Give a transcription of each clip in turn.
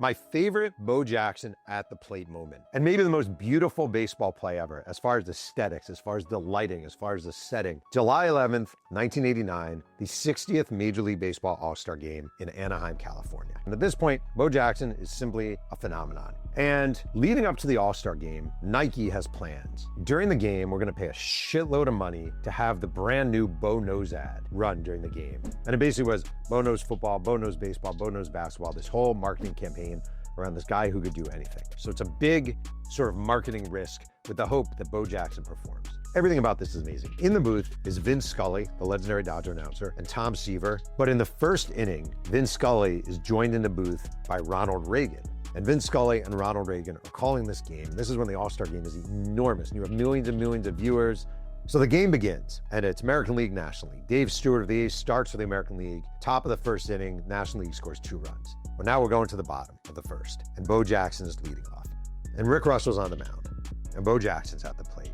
My favorite Bo Jackson at the plate moment, and maybe the most beautiful baseball play ever, as far as aesthetics, as far as the lighting, as far as the setting. July 11th, 1989, the 60th Major League Baseball All-Star Game in Anaheim, California. And at this point, Bo Jackson is simply a phenomenon. And leading up to the All-Star Game, Nike has plans. During the game, we're gonna pay a shitload of money to have the brand new Bo Knows ad run during the game. And it basically was Bo knows football, Bo knows baseball, Bo knows basketball, this whole marketing campaign around this guy who could do anything. So it's a big sort of marketing risk with the hope that Bo Jackson performs. Everything about this is amazing. In the booth is Vin Scully, the legendary Dodger announcer, and Tom Seaver. But in the first inning, Vin Scully is joined in the booth by Ronald Reagan. And Vin Scully and Ronald Reagan are calling this game. This is when the All-Star Game is enormous, and you have millions and millions of viewers. So the game begins, and it's American League, National League. Dave Stewart of the A's starts for the American League. Top of the first inning, National League scores 2 runs. Well, now we're going to the bottom of the first, and Bo Jackson is leading off. And Rick Russell's on the mound, and Bo Jackson's at the plate.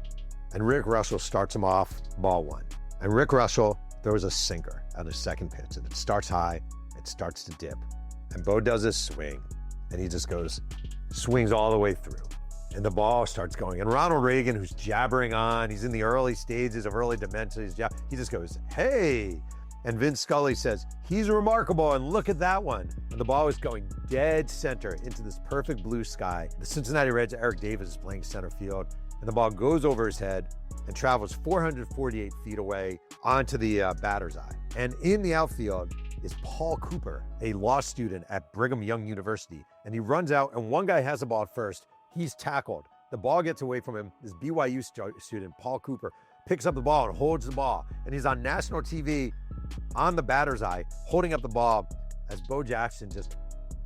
And Rick Russell starts him off, ball 1. And Rick Russell throws a sinker on his second pitch, and it starts high, it starts to dip. And Bo does his swing, and he just swings all the way through. And the ball starts going. And Ronald Reagan, who's jabbering on, he's in the early stages of early dementia, he just goes, hey. And Vin Scully says, he's remarkable, and look at that one. And the ball is going dead center into this perfect blue sky. The Cincinnati Reds, Eric Davis, is playing center field, and the ball goes over his head and travels 448 feet away onto the batter's eye. And in the outfield is Paul Cooper, a law student at Brigham Young University. And he runs out, and one guy has the ball at first. He's tackled. The ball gets away from him. This BYU student, Paul Cooper, picks up the ball and holds the ball. And he's on national TV on the batter's eye, holding up the ball as Bo Jackson, just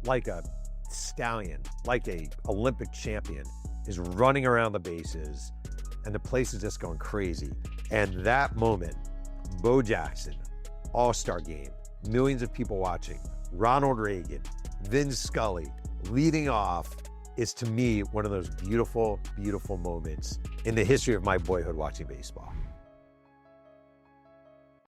like a stallion, like a Olympic champion, is running around the bases. And the place is just going crazy. And that moment, Bo Jackson, All-Star Game, millions of people watching, Ronald Reagan, Vin Scully leading off, is to me one of those beautiful, beautiful moments in the history of my boyhood watching baseball.